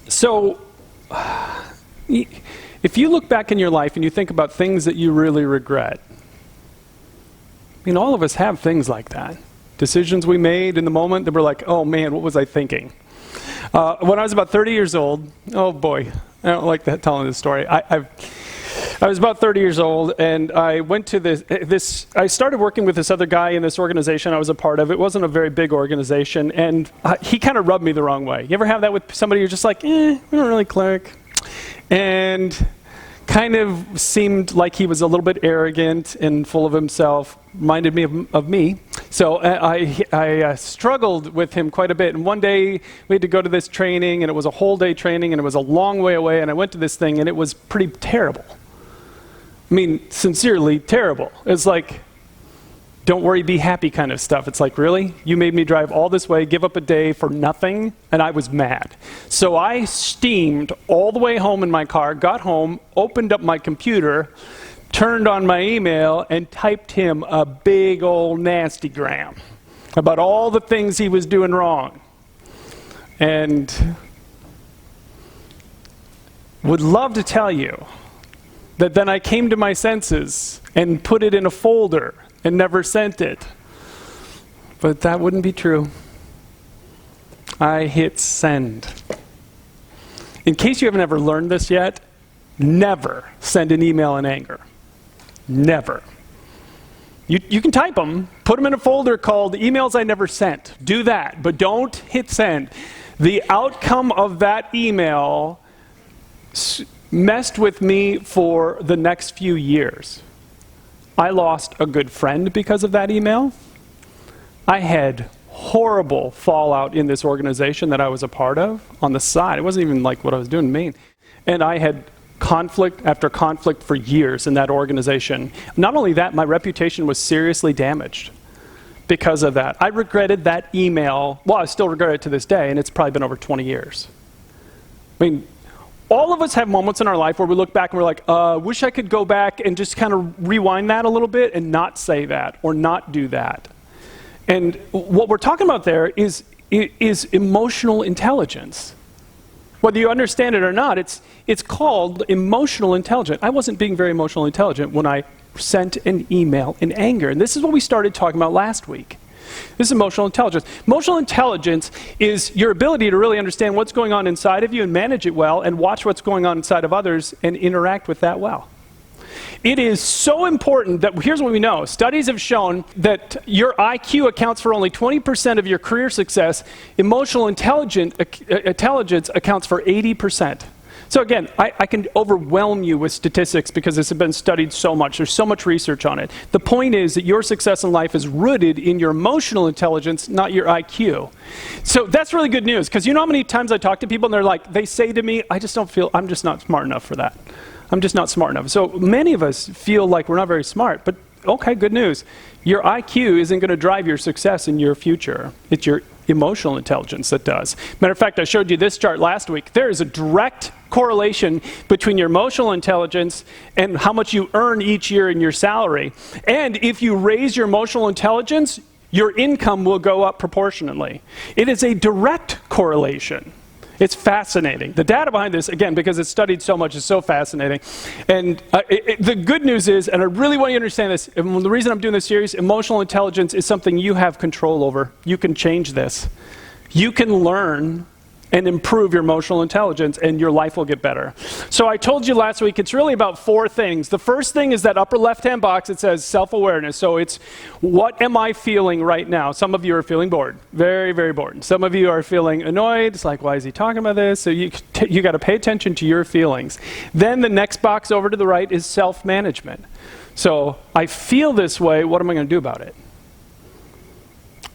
So, if you look back in your life and you think about things that you really regret, I mean, all of us have things like that. Decisions we made in the moment that were like, oh man, what was I thinking? When I was about 30 years old, oh boy, I don't like that telling this story. I was about 30 years old, and I went to I started working with this other guy in this organization I was a part of. It wasn't a very big organization, and he kind of rubbed me the wrong way. You ever have that with somebody you're just like, we don't really click? And kind of seemed like he was a little bit arrogant and full of himself, reminded me of me. So I struggled with him quite a bit. And one day we had to go to this training, and it was a whole day training, and it was a long way away, and I went to this thing, and it was pretty terrible. I mean, sincerely terrible. It's like, don't worry, be happy kind of stuff. It's like, really? You made me drive all this way, give up a day for nothing? And I was mad. So I steamed all the way home in my car, got home, opened up my computer, turned on my email, and typed him a big old nastygram about all the things he was doing wrong. And would love to tell you that then I came to my senses and put it in a folder and never sent it. But that wouldn't be true. I hit send. In case you haven't ever learned this yet, never send an email in anger. Never. You can type them, put them in a folder called emails I never sent. Do that, but don't hit send. The outcome of that email messed with me for the next few years. I lost a good friend because of that email. I had horrible fallout in this organization that I was a part of on the side. It wasn't even like what I was doing mean. And I had conflict after conflict for years in that organization. Not only that, my reputation was seriously damaged because of that. I regretted that email. Well, I still regret it to this day, and it's probably been over 20 years. I mean, all of us have moments in our life where we look back and we're like, wish I could go back and just kind of rewind that a little bit and not say that or not do that. And what we're talking about there is emotional intelligence. Whether you understand it or not, it's called emotional intelligence. I wasn't being very emotionally intelligent when I sent an email in anger. And this is what we started talking about last week. This is emotional intelligence. Emotional intelligence is your ability to really understand what's going on inside of you and manage it well and watch what's going on inside of others and interact with that well. It is so important that, here's what we know. Studies have shown that your IQ accounts for only 20% of your career success. Emotional intelligence accounts for 80%. So again, I can overwhelm you with statistics because this has been studied so much. There's so much research on it. The point is that your success in life is rooted in your emotional intelligence, not your IQ. So that's really good news, because you know how many times I talk to people and they're like, they say to me, I'm just not smart enough for that. I'm just not smart enough. So many of us feel like we're not very smart, but okay, good news. Your IQ isn't going to drive your success in your future. It's your emotional intelligence that does. Matter of fact, I showed you this chart last week. There is a direct correlation between your emotional intelligence and how much you earn each year in your salary. And if you raise your emotional intelligence, your income will go up proportionately. It is a direct correlation. It's fascinating. The data behind this, again, because it's studied so much, is so fascinating. And the good news is, and I really want you to understand this, and the reason I'm doing this series, emotional intelligence is something you have control over. You can change this. You can learn and improve your emotional intelligence, and your life will get better. So I told you last week, it's really about 4 things. The first thing is that upper left-hand box. It says self-awareness. So it's, what am I feeling right now? Some of you are feeling bored, very, very bored. Some of you are feeling annoyed. It's like, why is he talking about this? So you got to pay attention to your feelings. Then the next box over to the right is self-management. So I feel this way. What am I going to do about it?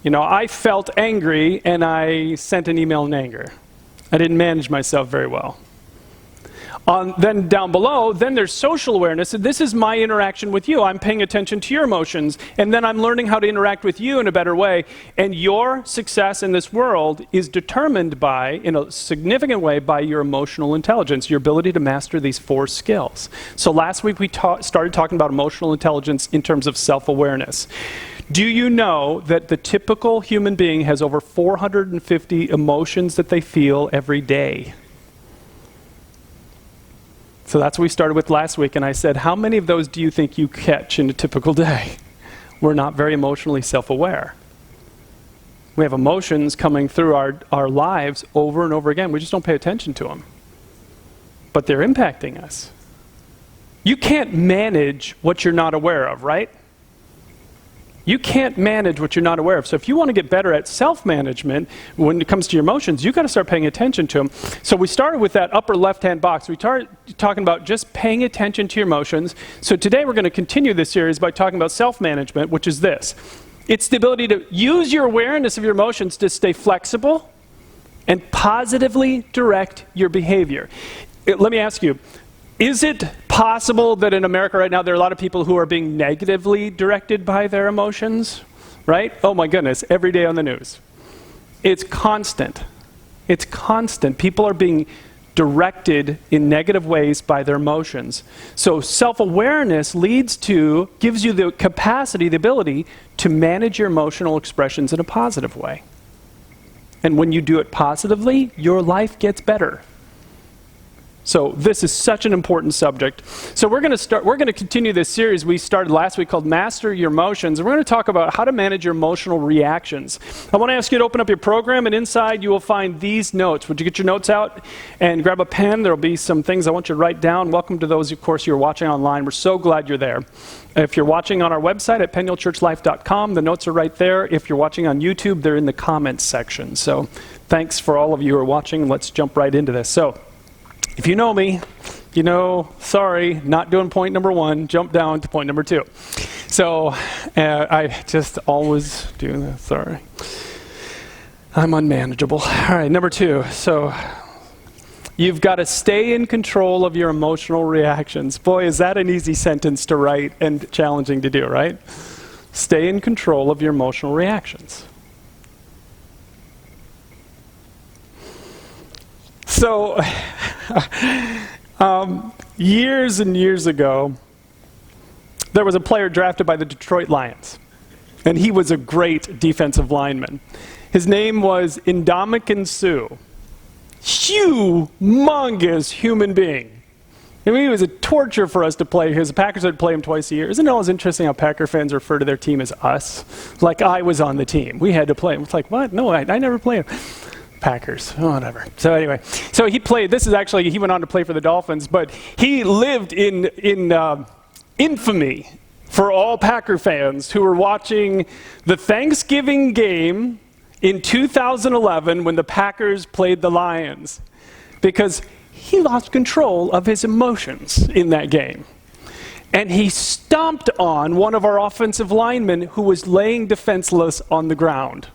You know, I felt angry, and I sent an email in anger. I didn't manage myself very well. Then down below, then there's social awareness. This is my interaction with you. I'm paying attention to your emotions, and then I'm learning how to interact with you in a better way. And your success in this world is determined by, in a significant way, by your emotional intelligence, your ability to master these 4 skills. So last week we started talking about emotional intelligence in terms of self-awareness. Do you know that the typical human being has over 450 emotions that they feel every day? So that's what we started with last week, and I said, how many of those do you think you catch in a typical day? We're not very emotionally self-aware. We have emotions coming through our lives over and over again. We just don't pay attention to them. But they're impacting us. You can't manage what you're not aware of, right? You can't manage what you're not aware of. So if you want to get better at self-management when it comes to your emotions, you've got to start paying attention to them. So we started with that upper left-hand box. We started talking about just paying attention to your emotions. So today we're going to continue this series by talking about self-management, which is this. It's the ability to use your awareness of your emotions to stay flexible and positively direct your behavior. Let me ask you, is it possible that in America right now there are a lot of people who are being negatively directed by their emotions? Right? Oh my goodness, every day on the news. It's constant. It's constant. People are being directed in negative ways by their emotions. So self-awareness gives you the capacity, the ability to manage your emotional expressions in a positive way. And when you do it positively, your life gets better. So this is such an important subject. So we're going to continue this series we started last week called Master Your Emotions. And we're going to talk about how to manage your emotional reactions. I want to ask you to open up your program, and inside you will find these notes. Would you get your notes out and grab a pen? There will be some things I want you to write down. Welcome to those, of course, who are watching online. We're so glad you're there. If you're watching on our website at PennyhillChurchLife.com, the notes are right there. If you're watching on YouTube, they're in the comments section. So thanks for all of you who are watching. Let's jump right into this. So if you know me, you know, sorry, not doing point number 1, jump down to point number 2. So I just always do that, sorry. I'm unmanageable. All right, number 2. So you've got to stay in control of your emotional reactions. Boy, is that an easy sentence to write and challenging to do, right? Stay in control of your emotional reactions. So, years and years ago, there was a player drafted by the Detroit Lions, and he was a great defensive lineman. His name was Ndamukong Suh. Humongous human being. I mean, he was a torture for us to play because the Packers would play him twice a year. Isn't it always interesting how Packer fans refer to their team as us? Like I was on the team. We had to play him. It's like, what? No, I never played him. Packers, whatever. So anyway, so he played, he went on to play for the Dolphins, but he lived in infamy for all Packer fans who were watching the Thanksgiving game in 2011 when the Packers played the Lions, because he lost control of his emotions in that game. And he stomped on one of our offensive linemen who was laying defenseless on the ground.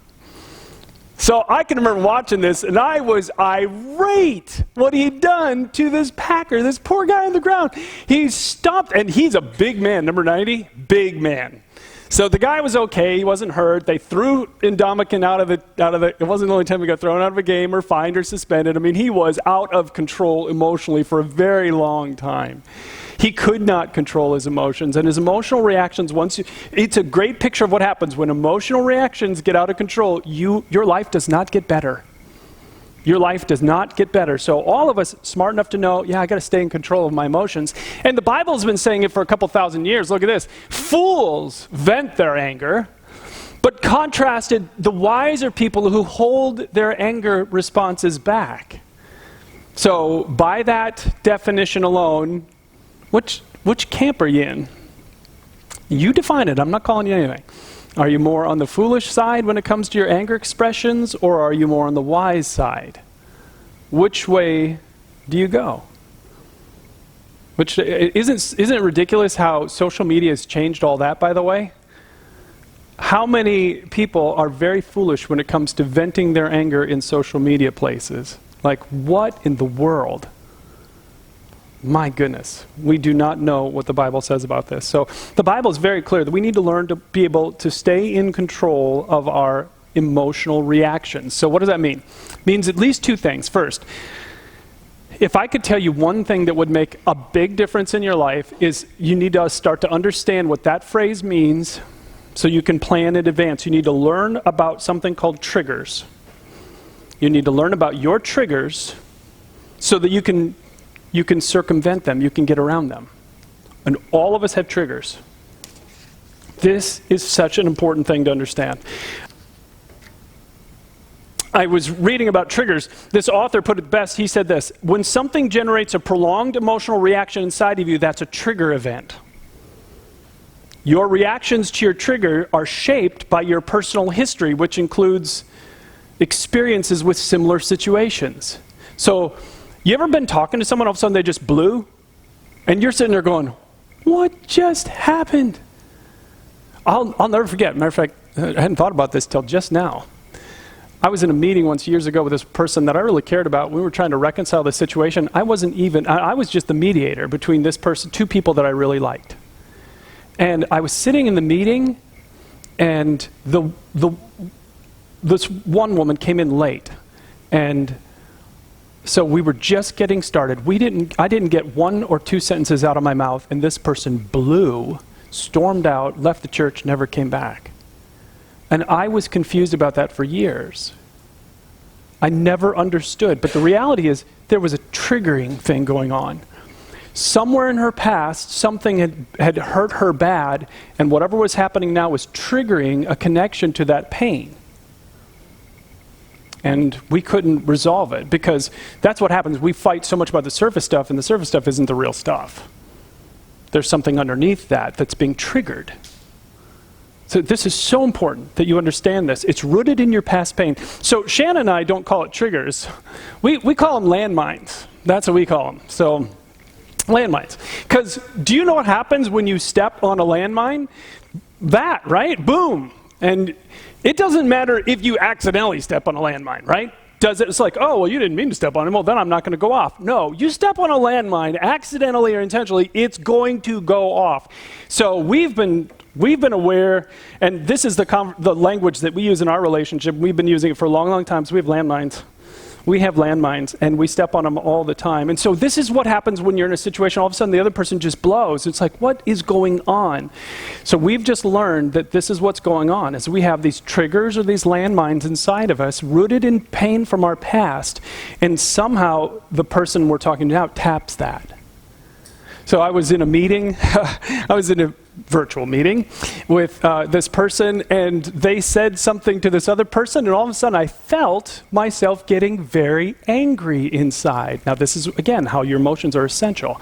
So I can remember watching this, and I was irate what he'd done to this Packer, this poor guy on the ground. He stopped, and he's a big man, number 90, big man. So the guy was okay, he wasn't hurt. They threw Ndamukong out of the, it wasn't the only time he got thrown out of a game or fined or suspended. I mean, he was out of control emotionally for a very long time. He could not control his emotions, and his emotional reactions, it's a great picture of what happens when emotional reactions get out of control. Your life does not get better. Your life does not get better. So all of us smart enough to know, yeah, I got to stay in control of my emotions. And the Bible's been saying it for a couple thousand years. Look at this. Fools vent their anger, but contrasted the wiser people who hold their anger responses back. So by that definition alone, which camp are you in? You define it. I'm not calling you anything. Are you more on the foolish side when it comes to your anger expressions, or are you more on the wise side? Which way do you go? Isn't it ridiculous how social media has changed all that, by the way? How many people are very foolish when it comes to venting their anger in social media places? Like, what in the world? My goodness, we do not know what the Bible says about this. So the Bible is very clear that we need to learn to be able to stay in control of our emotional reactions. So what does that mean? It means at least 2 things. First, if I could tell you one thing that would make a big difference in your life is you need to start to understand what that phrase means so you can plan in advance. You need to learn about something called triggers. You need to learn about your triggers so that you can you can circumvent them, you can get around them. And all of us have triggers. This is such an important thing to understand. I was reading about triggers. This author put it best. He said this: when something generates a prolonged emotional reaction inside of you, that's a trigger event. Your reactions to your trigger are shaped by your personal history, which includes experiences with similar situations. So, you ever been talking to someone, all of a sudden they just blew? And you're sitting there going, what just happened? I'll never forget. Matter of fact, I hadn't thought about this till just now. I was in a meeting once years ago with this person that I really cared about. We were trying to reconcile the situation. I was just the mediator between this person, two people that I really liked. And I was sitting in the meeting, and this one woman came in late. And so we were just getting started. I didn't get one or two sentences out of my mouth, and this person blew, stormed out, left the church, never came back. And I was confused about that for years. I never understood. But the reality is, there was a triggering thing going on. Somewhere in her past, something had hurt her bad, and whatever was happening now was triggering a connection to that pain. And we couldn't resolve it, because that's what happens. We fight so much about the surface stuff, and the surface stuff isn't the real stuff. There's something underneath that that's being triggered. So this is so important that you understand this. It's rooted in your past pain. So Shannon and I don't call it triggers. We call them landmines. That's what we call them. So landmines. Because do you know what happens when you step on a landmine? That, right? Boom. And it doesn't matter if you accidentally step on a landmine, right? It's like, oh, well, you didn't mean to step on it. Well, then I'm not going to go off. No, you step on a landmine, accidentally or intentionally, it's going to go off. So we've been aware, and this is the language that we use in our relationship. We've been using it for a long, long time. So we have landmines. We have landmines, and we step on them all the time. And so this is what happens when you're in a situation, all of a sudden the other person just blows. It's like, what is going on? So we've just learned that this is what's going on, is we have these triggers or these landmines inside of us, rooted in pain from our past, and somehow the person we're talking to now taps that. So I was in a meeting, I was in a virtual meeting with this person, and they said something to this other person, and all of a sudden I felt myself getting very angry inside. Now this is, again, how your emotions are essential.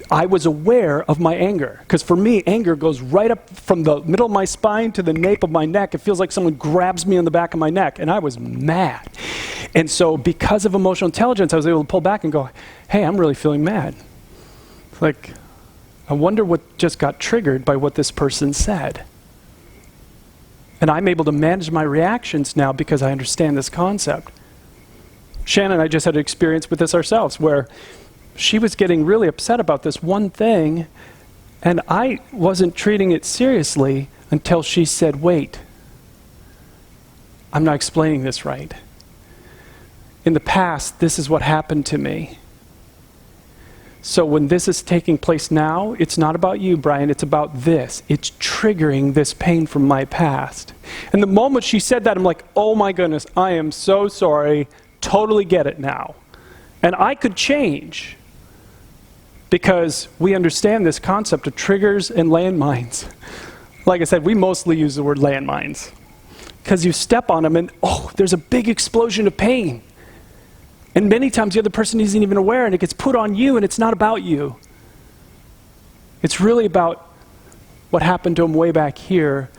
I was aware of my anger, because for me, anger goes right up from the middle of my spine to the nape of my neck. It feels like someone grabs me on the back of my neck, and I was mad. And so because of emotional intelligence, I was able to pull back and go, hey, I'm really feeling mad. Like, I wonder what just got triggered by what this person said. And I'm able to manage my reactions now because I understand this concept. Shannon and I just had an experience with this ourselves, where she was getting really upset about this one thing, and I wasn't treating it seriously until she said, wait, I'm not explaining this right. In the past, this is what happened to me. So when this is taking place now, it's not about you, Brian, it's about this. It's triggering this pain from my past. And the moment she said that, I'm like, oh my goodness, I am so sorry, totally get it now. And I could change, because we understand this concept of triggers and landmines. Like I said, we mostly use the word landmines, because you step on them and, oh, there's a big explosion of pain. And many times the other person isn't even aware, and it gets put on you, and it's not about you. It's really about what happened to them way back here,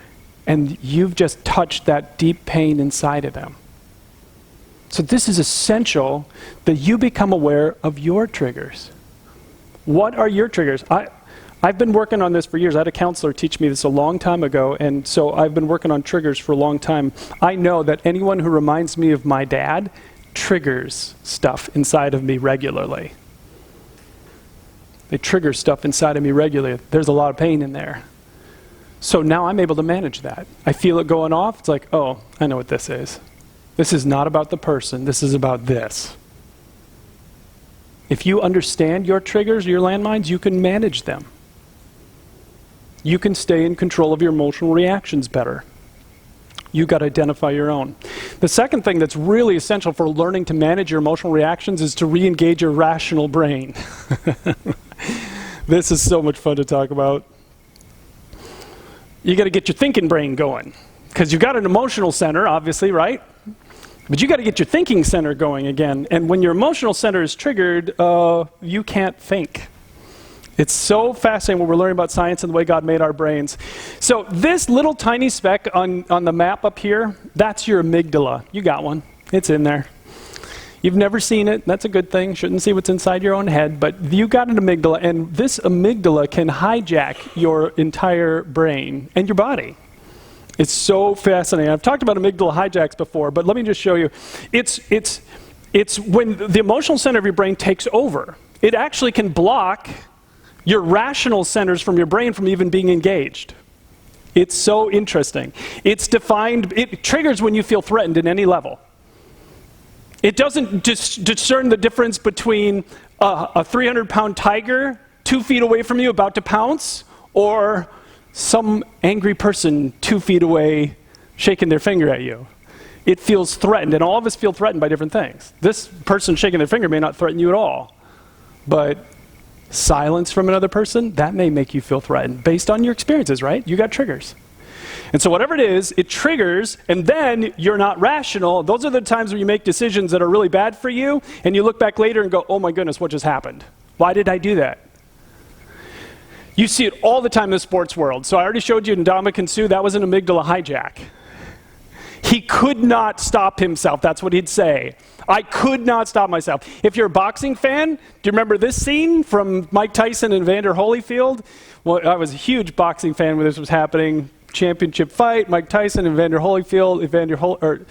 and you've just touched that deep pain inside of them. So this is essential, that you become aware of your triggers. What are your triggers? I've been working on this for years. I had a counselor teach me this a long time ago, and so I've been working on triggers for a long time. I know that anyone who reminds me of my dad triggers stuff inside of me regularly. They trigger stuff inside of me regularly. There's a lot of pain in there. So now I'm able to manage that. I feel it going off. It's like, oh, I know what this is. This is not about the person. This is about this. If you understand your triggers, your landmines, you can manage them. You can stay in control of your emotional reactions better. You got to identify your own. The second thing that's really essential for learning to manage your emotional reactions is to re-engage your rational brain. This is so much fun to talk about. You got to get your thinking brain going, because you've got an emotional center, obviously, right? But you got to get your thinking center going again. And when your emotional center is triggered, you can't think. It's so fascinating when we're learning about science and the way God made our brains. So this little tiny speck on the map up here, that's your amygdala. You got one. It's in there. You've never seen it. That's a good thing. Shouldn't see what's inside your own head. But you got an amygdala, and this amygdala can hijack your entire brain and your body. It's so fascinating. I've talked about amygdala hijacks before, but let me just show you. It's when the emotional center of your brain takes over. It actually can block your rational centers from your brain from even being engaged. It's so interesting. It's defined, it triggers when you feel threatened in any level. It doesn't discern the difference between a 300-pound tiger 2 feet away from you about to pounce, or some angry person 2 feet away shaking their finger at you. It feels threatened, and all of us feel threatened by different things. This person shaking their finger may not threaten you at all, but silence from another person, that may make you feel threatened based on your experiences, right? You got triggers. And so whatever it is, it triggers, and then you're not rational. Those are the times where you make decisions that are really bad for you, and you look back later and go, oh my goodness, what just happened? Why did I do that? You see it all the time in the sports world. So I already showed you Ndamukong Suh, that was an amygdala hijack. He could not stop himself. That's what he'd say. I could not stop myself. If you're a boxing fan, do you remember this scene from Mike Tyson and Evander Holyfield? Well, I was a huge boxing fan when this was happening. Championship fight, Mike Tyson and Evander Holyfield.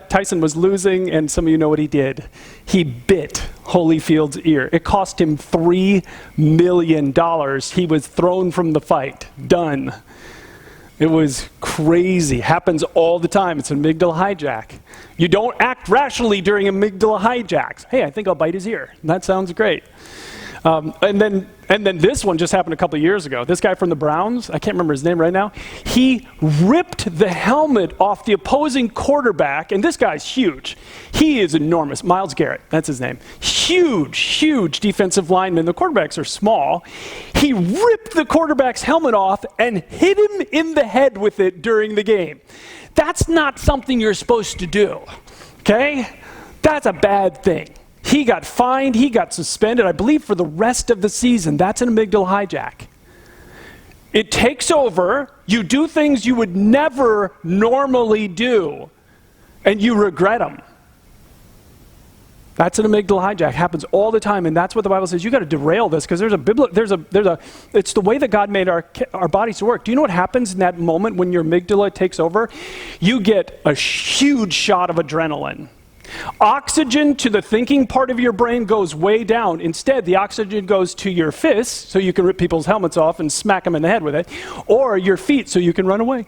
Tyson was losing, and some of you know what he did. He bit Holyfield's ear. It cost him $3 million. He was thrown from the fight. Done. It was crazy. Happens all the time. It's an amygdala hijack. You don't act rationally during amygdala hijacks. Hey, I think I'll bite his ear. That sounds great. And then this one just happened a couple of years ago. This guy from the Browns, I can't remember his name right now, he ripped the helmet off the opposing quarterback, and this guy's huge. He is enormous. Myles Garrett, that's his name. Huge, huge defensive lineman. The quarterbacks are small. He ripped the quarterback's helmet off and hit him in the head with it during the game. That's not something you're supposed to do, okay? That's a bad thing. He got fined, he got suspended, I believe, for the rest of the season. That's an amygdala hijack. It takes over, you do things you would never normally do, and you regret them. That's an amygdala hijack. Happens all the time, and that's what the Bible says. You got to derail this, because it's the way that God made our bodies to work. Do you know what happens in that moment when your amygdala takes over? You get a huge shot of adrenaline. Oxygen to the thinking part of your brain goes way down. Instead, the oxygen goes to your fists, so you can rip people's helmets off and smack them in the head with it, or your feet, so you can run away.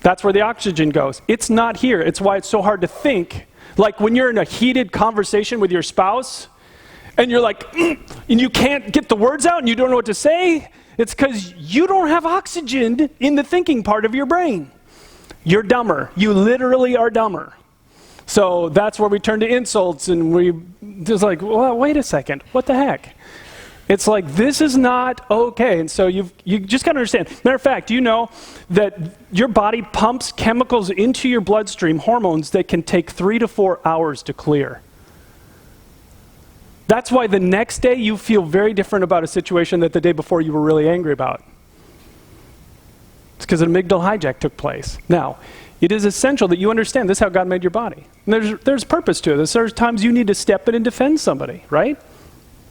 That's where the oxygen goes. It's not here. It's why it's so hard to think. Like when you're in a heated conversation with your spouse, and you're like, and you can't get the words out, and you don't know what to say, it's because you don't have oxygen in the thinking part of your brain. You're dumber. You literally are dumber. So that's where we turn to insults, and we just like, well, wait a second, what the heck? It's like, this is not okay. And so you just got to understand. Matter of fact, do you know that your body pumps chemicals into your bloodstream, hormones that can take 3 to 4 hours to clear? That's why the next day you feel very different about a situation that the day before you were really angry about. It's because an amygdala hijack took place. Now, it is essential that you understand this is how God made your body. And there's purpose to this. There's times you need to step in and defend somebody, right?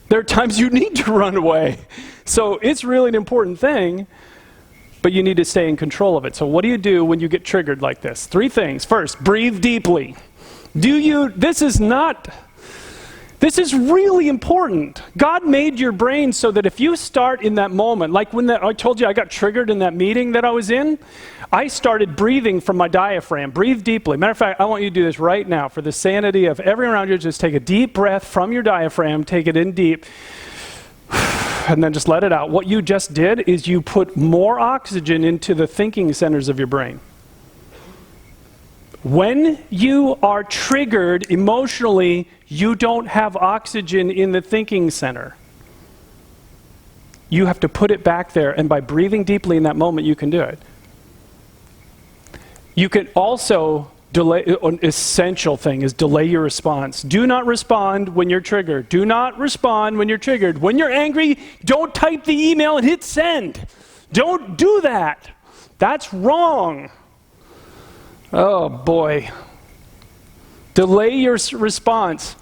There are times you need to run away. So it's really an important thing, but you need to stay in control of it. So what do you do when you get triggered like this? 3 things. First, breathe deeply. This is really important. God made your brain so that if you start in that moment, like when I told you I got triggered in that meeting that I was in, I started breathing from my diaphragm. Breathe deeply. Matter of fact, I want you to do this right now for the sanity of everyone around you. Just take a deep breath from your diaphragm, take it in deep, and then just let it out. What you just did is you put more oxygen into the thinking centers of your brain. When you are triggered emotionally, you don't have oxygen in the thinking center. You have to put it back there, and by breathing deeply in that moment, you can do it. You can also delay, an essential thing is delay your response. Do not respond when you're triggered. Do not respond when you're triggered. When you're angry, don't type the email and hit send. Don't do that. That's wrong. Oh boy. Delay your response.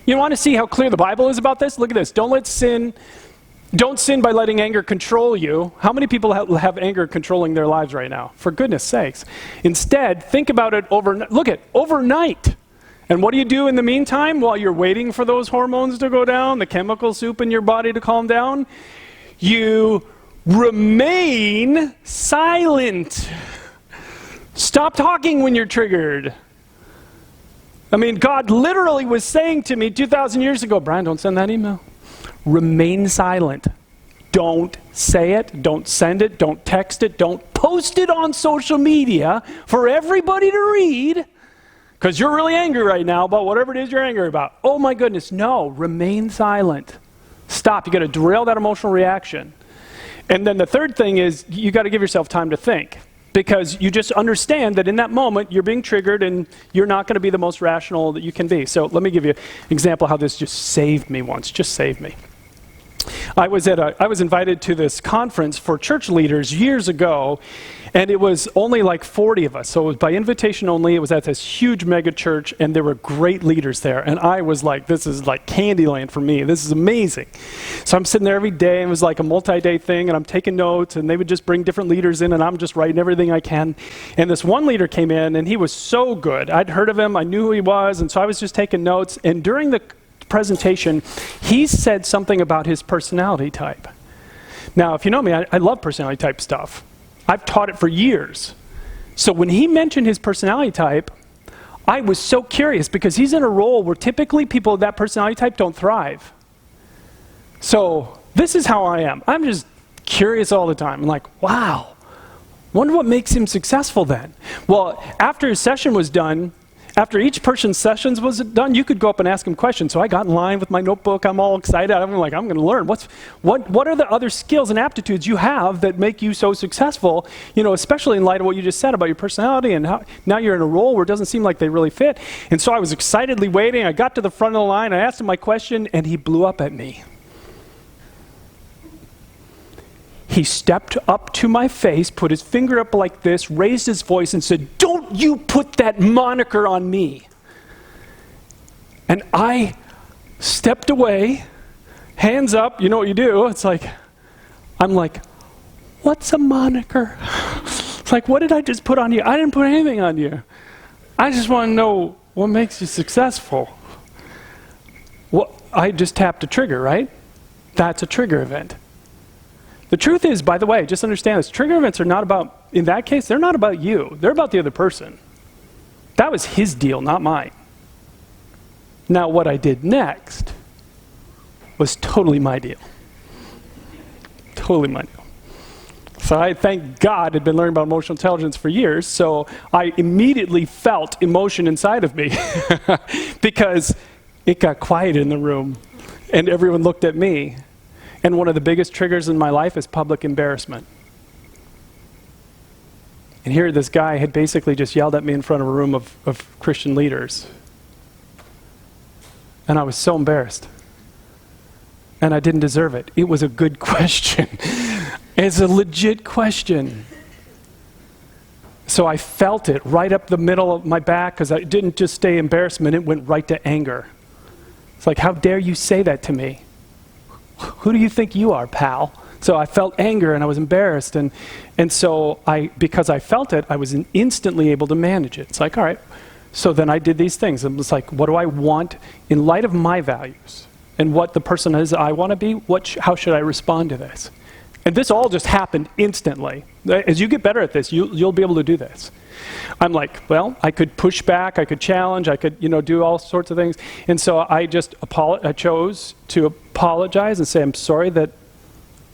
You want to see how clear the Bible is about this? Look at this. Don't sin by letting anger control you. How many people have anger controlling their lives right now? For goodness sakes. Instead, think about it overnight. Look at overnight. And what do you do in the meantime while you're waiting for those hormones to go down, the chemical soup in your body to calm down? You remain silent. Stop talking when you're triggered. I mean, God literally was saying to me 2,000 years ago, Brian, don't send that email. Remain silent. Don't say it. Don't send it. Don't text it. Don't post it on social media for everybody to read because you're really angry right now about whatever it is you're angry about. Oh my goodness, no. Remain silent. Stop. You got to derail that emotional reaction. And then the third thing is you got to give yourself time to think. Because you just understand that in that moment, you're being triggered and you're not going to be the most rational that you can be. So let me give you an example how this just saved me once. Just saved me. I was invited to this conference for church leaders years ago, and it was only like 40 of us. So it was by invitation only. It was at this huge mega church, and there were great leaders there. And I was like, this is like Candyland for me. This is amazing. So I'm sitting there every day, and it was like a multi-day thing, and I'm taking notes, and they would just bring different leaders in, and I'm just writing everything I can. And this one leader came in, and he was so good. I'd heard of him. I knew who he was, and so I was just taking notes. And during the presentation, he said something about his personality type. Now, if you know me, I love personality type stuff. I've taught it for years. So when he mentioned his personality type, I was so curious because he's in a role where typically people of that personality type don't thrive. So this is how I am. I'm just curious all the time. I'm like, wow, wonder what makes him successful then. Well, after his session was done, after each person's sessions was done, you could go up and ask him questions. So I got in line with my notebook. I'm all excited. I'm like, I'm going to learn. What are the other skills and aptitudes you have that make you so successful? You know, especially in light of what you just said about your personality and how now you're in a role where it doesn't seem like they really fit. And so I was excitedly waiting. I got to the front of the line. I asked him my question, and he blew up at me. He stepped up to my face, put his finger up like this, raised his voice and said, "Don't you put that moniker on me." And I stepped away, hands up, you know what you do. It's like, I'm like, what's a moniker? It's like, what did I just put on you? I didn't put anything on you. I just want to know what makes you successful. Well, I just tapped a trigger, right? That's a trigger event. The truth is, by the way, just understand this, trigger events are not about, in that case, they're not about you. They're about the other person. That was his deal, not mine. Now, what I did next was totally my deal. Totally my deal. So I, thank God, had been learning about emotional intelligence for years, so I immediately felt emotion inside of me because it got quiet in the room and everyone looked at me. And one of the biggest triggers in my life is public embarrassment. And here this guy had basically just yelled at me in front of a room of Christian leaders. And I was so embarrassed. And I didn't deserve it. It was a good question. It's a legit question. So I felt it right up the middle of my back because I didn't just stay embarrassment, it went right to anger. It's like, how dare you say that to me? Who do you think you are, pal? So I felt anger and I was embarrassed. And so because I felt it, I was instantly able to manage it. It's like, all right. So then I did these things. It was like, what do I want in light of my values and what the person is I want to be? How should I respond to this? And this all just happened instantly. As you get better at this, you'll be able to do this. I'm like, well, I could push back, I could challenge, I could, do all sorts of things. And so I chose to apologize and say, I'm sorry that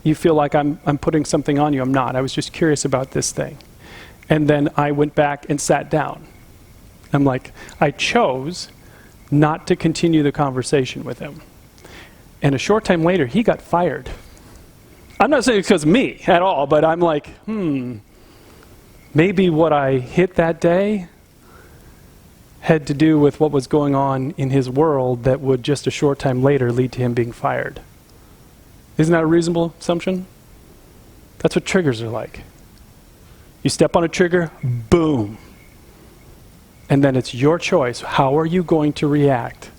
you feel like I'm putting something on you. I'm not. I was just curious about this thing. And then I went back and sat down. I'm like, I chose not to continue the conversation with him. And a short time later, he got fired. I'm not saying it's because of me at all, but I'm like, maybe what I hit that day had to do with what was going on in his world that would just a short time later lead to him being fired. Isn't that a reasonable assumption? That's what triggers are like. You step on a trigger, boom. And then it's your choice. How are you going to react?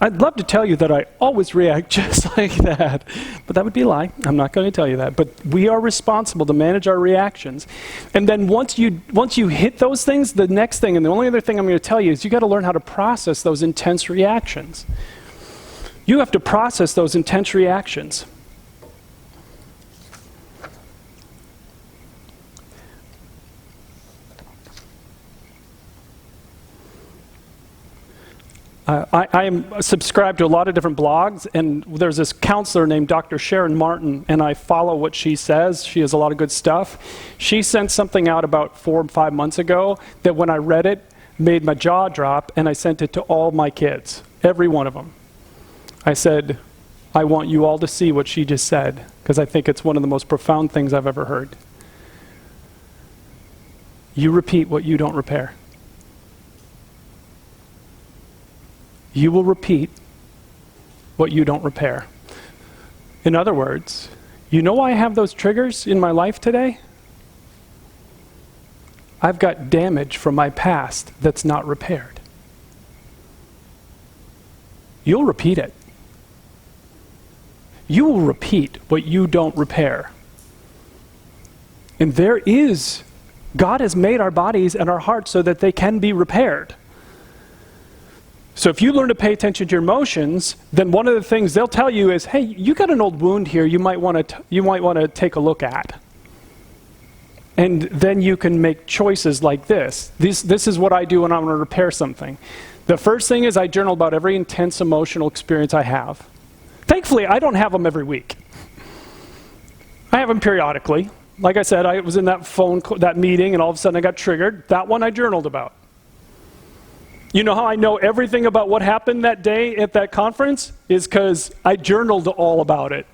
I'd love to tell you that I always react just like that, but that would be a lie. I'm not going to tell you that. But we are responsible to manage our reactions. And then once you hit those things, the next thing, and the only other thing I'm going to tell you is you got to learn how to process those intense reactions. You have to process those intense reactions. I am subscribed to a lot of different blogs, and there's this counselor named Dr. Sharon Martin, and I follow what she says. She has a lot of good stuff. She sent something out about 4 or 5 months ago that when I read it, made my jaw drop, and I sent it to all my kids, every one of them. I said, I want you all to see what she just said, because I think it's one of the most profound things I've ever heard. You repeat what you don't repair. You will repeat what you don't repair. In other words, you know why I have those triggers in my life today? I've got damage from my past that's not repaired. You'll repeat it. You will repeat what you don't repair. And God has made our bodies and our hearts so that they can be repaired. So if you learn to pay attention to your emotions, then one of the things they'll tell you is, hey, you got an old wound here you might want to take a look at. And then you can make choices like this. This is what I do when I'm going to repair something. The first thing is I journal about every intense emotional experience I have. Thankfully, I don't have them every week. I have them periodically. Like I said, I was in that meeting, and all of a sudden I got triggered. That one I journaled about. You know how I know everything about what happened that day at that conference? Is because I journaled all about it.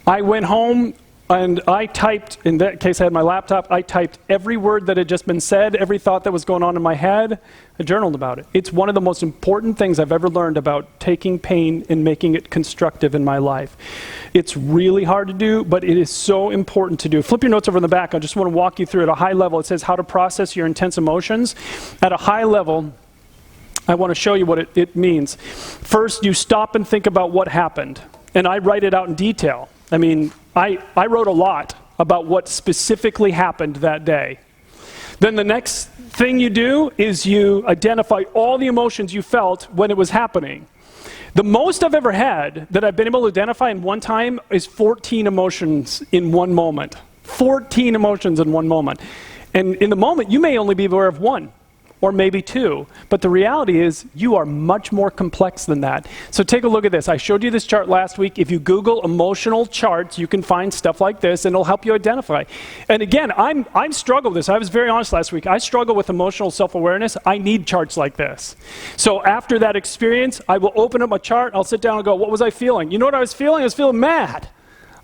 I went home and I typed, in that case I had my laptop, I typed every word that had just been said, every thought that was going on in my head. I journaled about it. It's one of the most important things I've ever learned about taking pain and making it constructive in my life. It's really hard to do, but it is so important to do. Flip your notes over in the back. I just want to walk you through at a high level. It says how to process your intense emotions. At a high level, I want to show you what it means. First, you stop and think about what happened. And I write it out in detail. I mean, I wrote a lot about what specifically happened that day. Then the next thing you do is you identify all the emotions you felt when it was happening. The most I've ever had that I've been able to identify in one time is 14 emotions in one moment. 14 emotions in one moment. And in the moment, you may only be aware of one or maybe two. But the reality is you are much more complex than that. So take a look at this. I showed you this chart last week. If you Google emotional charts, you can find stuff like this, and it'll help you identify. And again, I struggle with this. I was very honest last week. I struggle with emotional self-awareness. I need charts like this. So after that experience, I will open up a chart. I'll sit down and go, what was I feeling? You know what I was feeling? I was feeling mad.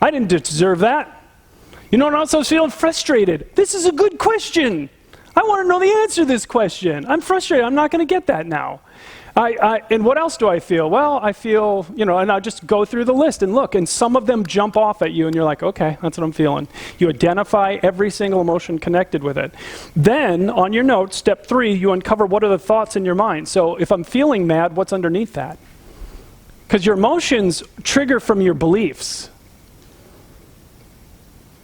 I didn't deserve that. You know what else I was feeling? Frustrated. This is a good question. I want to know the answer to this question. I'm frustrated. I'm not going to get that now. And what else do I feel? Well, I feel, and I just go through the list and look, and some of them jump off at you, and you're like, okay, that's what I'm feeling. You identify every single emotion connected with it. Then, on your notes, step 3, you uncover what are the thoughts in your mind. So if I'm feeling mad, what's underneath that? Because your emotions trigger from your beliefs.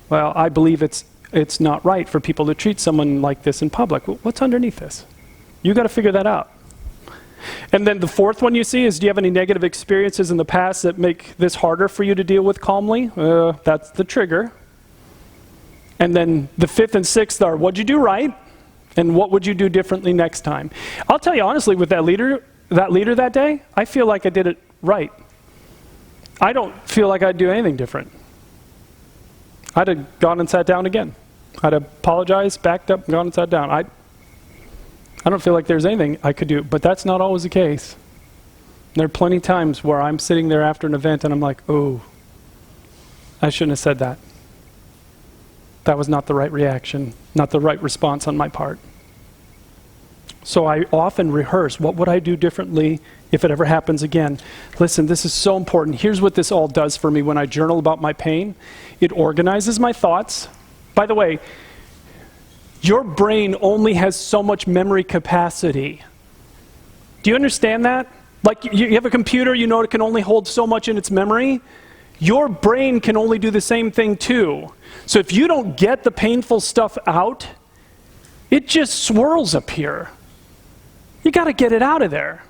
Well, I believe it's not right for people to treat someone like this in public. Well, what's underneath this? You got to figure that out. And then the fourth one you see is, do you have any negative experiences in the past that make this harder for you to deal with calmly? That's the trigger. And then the fifth and sixth are, what'd you do right? And what would you do differently next time? I'll tell you honestly, with that leader that day, I feel like I did it right. I don't feel like I'd do anything different. I'd have gone and sat down again. I'd apologized, backed up, and gone and sat down. I don't feel like there's anything I could do. But that's not always the case. There are plenty of times where I'm sitting there after an event and I'm like, oh, I shouldn't have said that. That was not the right reaction, not the right response on my part. So I often rehearse, what would I do differently if it ever happens again? Listen, this is so important. Here's what this all does for me when I journal about my pain. It organizes my thoughts. By the way, your brain only has so much memory capacity. Do you understand that? Like you have a computer, you know it can only hold so much in its memory. Your brain can only do the same thing too. So if you don't get the painful stuff out, it just swirls up here. You got to get it out of there.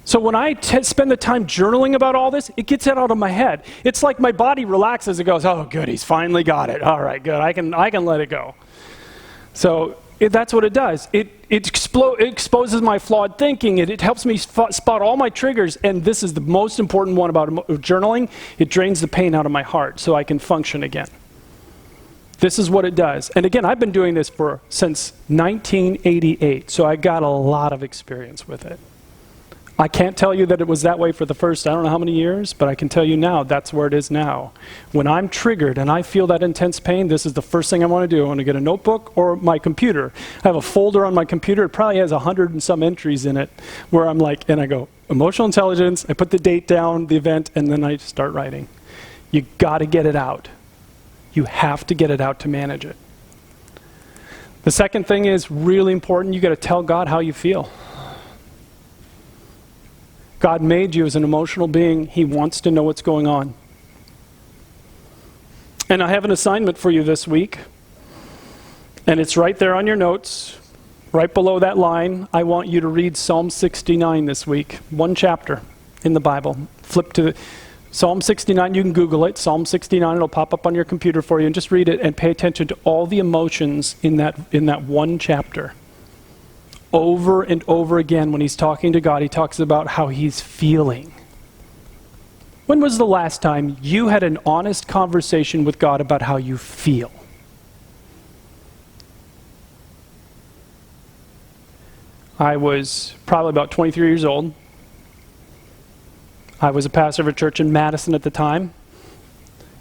So when I spend the time journaling about all this, it gets it out of my head. It's like my body relaxes and goes, oh, good, he's finally got it. All right, good, I can let it go. So that's what it does. It exposes my flawed thinking. It helps me spot all my triggers. And this is the most important one about journaling. It drains the pain out of my heart so I can function again. This is what it does. And again, I've been doing this since 1988, so I got a lot of experience with it. I can't tell you that it was that way for the first, I don't know how many years, but I can tell you now, that's where it is now. When I'm triggered and I feel that intense pain, this is the first thing I want to do. I want to get a notebook or my computer. I have a folder on my computer. It probably has 100 and some entries in it where I'm like, and I go, emotional intelligence, I put the date down, the event, and then I start writing. You got to get it out. You have to get it out to manage it. The second thing is really important. You got to tell God how you feel. God made you as an emotional being. He wants to know what's going on. And I have an assignment for you this week. And it's right there on your notes, right below that line. I want you to read Psalm 69 this week. One chapter in the Bible. Flip to Psalm 69, you can Google it. Psalm 69, it'll pop up on your computer for you. And just read it and pay attention to all the emotions in that one chapter. Over and over again, when he's talking to God, he talks about how he's feeling. When was the last time you had an honest conversation with God about how you feel? I was probably about 23 years old. I was a pastor of a church in Madison at the time,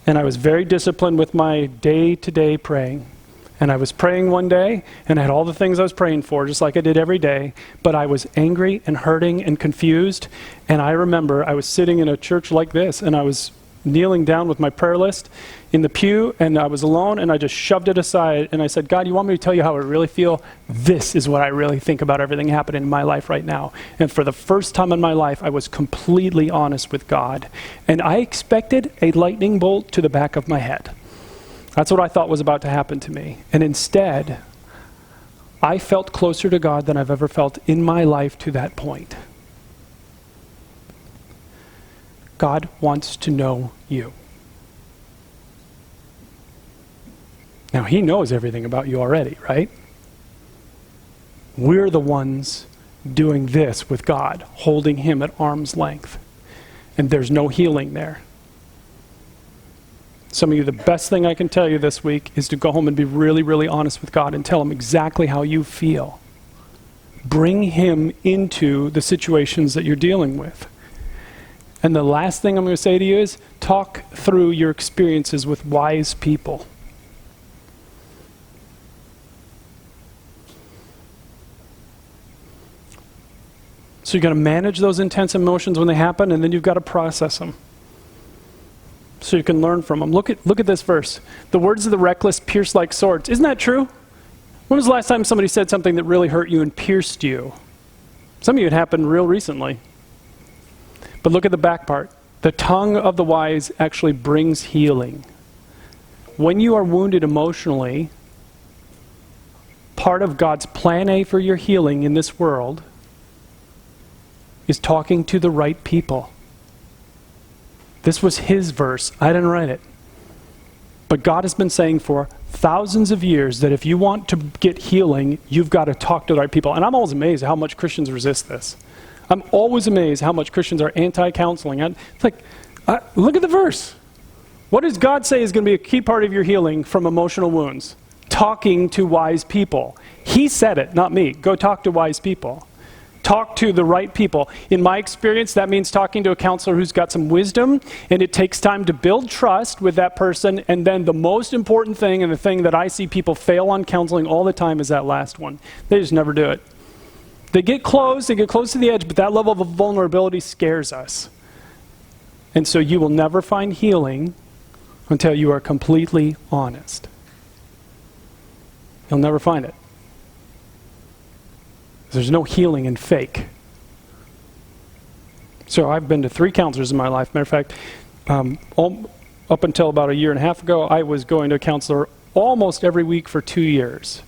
and I was very disciplined with my day-to-day praying. And I was praying one day, and I had all the things I was praying for, just like I did every day, but I was angry and hurting and confused. And I remember I was sitting in a church like this, and I was kneeling down with my prayer list in the pew, and I was alone, and I just shoved it aside, and I said, God, you want me to tell you how I really feel? This is what I really think about everything happening in my life right now. And for the first time in my life, I was completely honest with God. And I expected a lightning bolt to the back of my head. That's what I thought was about to happen to me. And instead, I felt closer to God than I've ever felt in my life to that point. God wants to know you. Now, he knows everything about you already, right? We're the ones doing this with God, holding him at arm's length. And there's no healing there. Some of you, the best thing I can tell you this week is to go home and be really, really honest with God and tell him exactly how you feel. Bring him into the situations that you're dealing with. And the last thing I'm going to say to you is talk through your experiences with wise people. So you've got to manage those intense emotions when they happen, and then you've got to process them so you can learn from them. Look at this verse. The words of the reckless pierce like swords. Isn't that true? When was the last time somebody said something that really hurt you and pierced you? Some of you, it happened real recently. But look at the back part. The tongue of the wise actually brings healing. When you are wounded emotionally, part of God's plan A for your healing in this world is talking to the right people. This was his verse. I didn't write it. But God has been saying for thousands of years that if you want to get healing, you've got to talk to the right people. And I'm always amazed at how much Christians resist this. I'm always amazed how much Christians are anti-counseling. It's like, look at the verse. What does God say is going to be a key part of your healing from emotional wounds? talking to wise people. He said it, not me. Go talk to wise people. Talk to the right people. In my experience, that means talking to a counselor who's got some wisdom, and it takes time to build trust with that person. And then the most important thing, and the thing that I see people fail on counseling all the time, is that last one. They just never do it. They get close to the edge, but that level of vulnerability scares us. And so you will never find healing until you are completely honest. You'll never find it. There's no healing in fake. So I've been to 3 counselors in my life. Matter of fact, up until about a year and a half ago, I was going to a counselor almost every week for 2 years.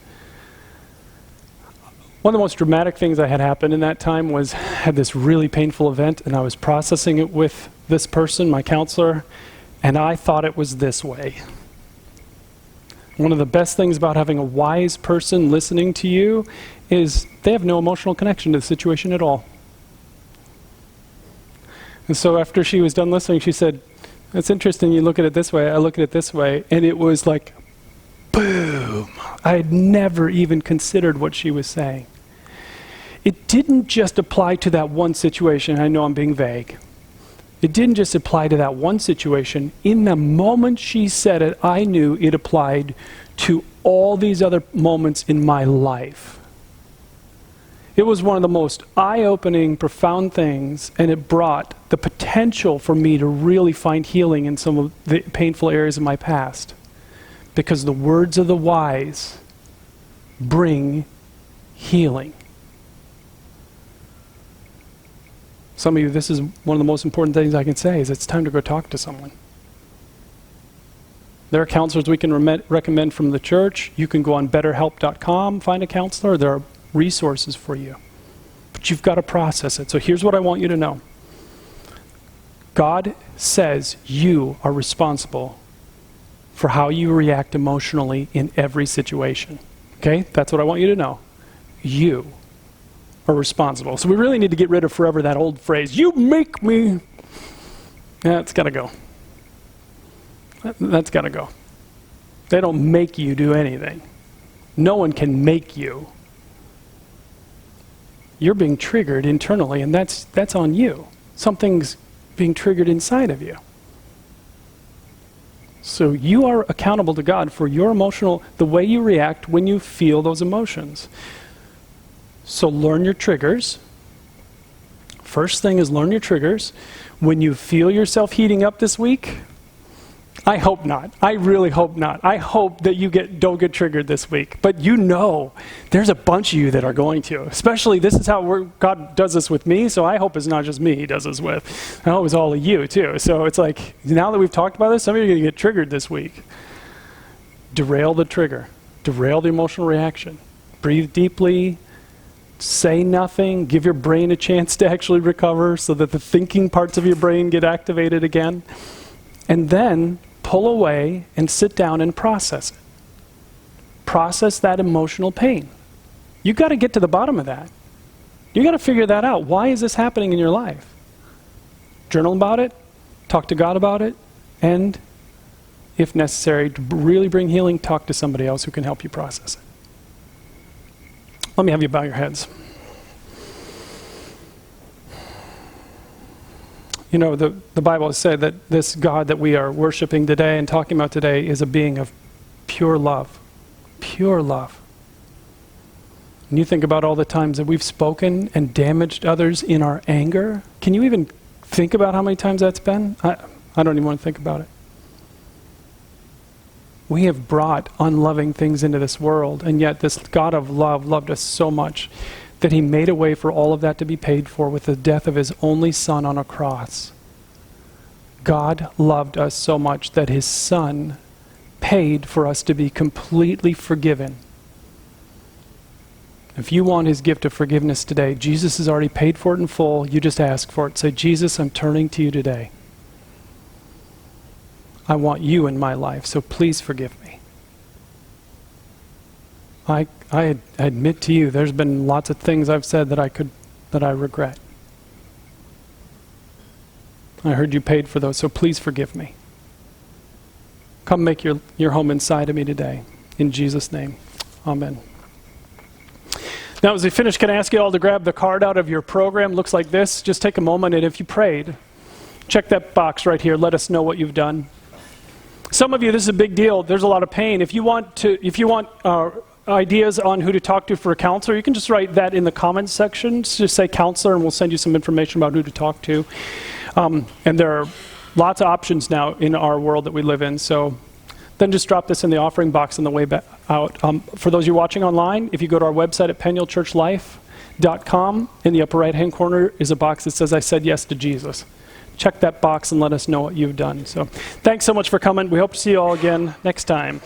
One of the most dramatic things that had happened in that time was I had this really painful event, and I was processing it with this person, my counselor, and I thought it was this way. One of the best things about having a wise person listening to you is they have no emotional connection to the situation at all. And so after she was done listening, she said, "That's interesting, you look at it this way, I look at it this way." And it was like, boom. I had never even considered what she was saying. It didn't just apply to that one situation. I know I'm being vague. It didn't just apply to that one situation. In the moment she said it, I knew it applied to all these other moments in my life. It was one of the most eye-opening, profound things, and it brought the potential for me to really find healing in some of the painful areas of my past. Because the words of the wise bring healing. Some of you, this is one of the most important things I can say, is it's time to go talk to someone. There are counselors we can recommend from the church. You can go on betterhelp.com, find a counselor. There are resources for you. But you've got to process it. So here's what I want you to know. God says you are responsible for how you react emotionally in every situation. Okay? That's what I want you to know. You are responsible. So we really need to get rid of forever that old phrase, "You make me." That's got to go. That's got to go. They don't make you do anything. No one can make you. You're being triggered internally, and that's on you. Something's being triggered inside of you. So you are accountable to God for your the way you react when you feel those emotions. So learn your triggers. First thing is learn your triggers. When you feel yourself heating up this week, I hope not. I really hope not. I hope that you don't get triggered this week. But there's a bunch of you that are going to. Especially, this is how God does this with me, so I hope it's not just me He does this with. I hope it's all of you, too. So it's like, now that we've talked about this, some of you are going to get triggered this week. Derail the trigger. Derail the emotional reaction. Breathe deeply. Say nothing. Give your brain a chance to actually recover so that the thinking parts of your brain get activated again. And then pull away and sit down and process it. Process that emotional pain. You've got to get to the bottom of that. You've got to figure that out. Why is this happening in your life? Journal about it. Talk to God about it. And, if necessary, to really bring healing, talk to somebody else who can help you process it. Let me have you bow your heads. You know, the Bible has said that this God that we are worshiping today and talking about today is a being of pure love. Pure love. And you think about all the times that we've spoken and damaged others in our anger. Can you even think about how many times that's been? I don't even want to think about it. We have brought unloving things into this world, and yet this God of love loved us so much that He made a way for all of that to be paid for with the death of His only Son on a cross. God loved us so much that His Son paid for us to be completely forgiven. If you want His gift of forgiveness today, Jesus has already paid for it in full. You just ask for it. Say, "Jesus, I'm turning to you today. I want you in my life, so please forgive me." I admit to you, there's been lots of things I've said that I regret. I heard you paid for those, so please forgive me. Come make your home inside of me today. in Jesus' name. Amen. Now, as we finish, can I ask you all to grab the card out of your program? Looks like this. Just take a moment, and if you prayed, check that box right here. Let us know what you've done. Some of you, this is a big deal. There's a lot of pain. If you want ideas on who to talk to for a counselor, you can just write that in the comments section. Just say counselor, and we'll send you some information about who to talk to. And there are lots of options now in our world that we live in. So then just drop this in the offering box on the way back out. For those of you watching online, if you go to our website at PenielChurchLife.com, in the upper right-hand corner is a box that says, I said yes to Jesus. Check that box and let us know what you've done. So thanks so much for coming. We hope to see you all again next time.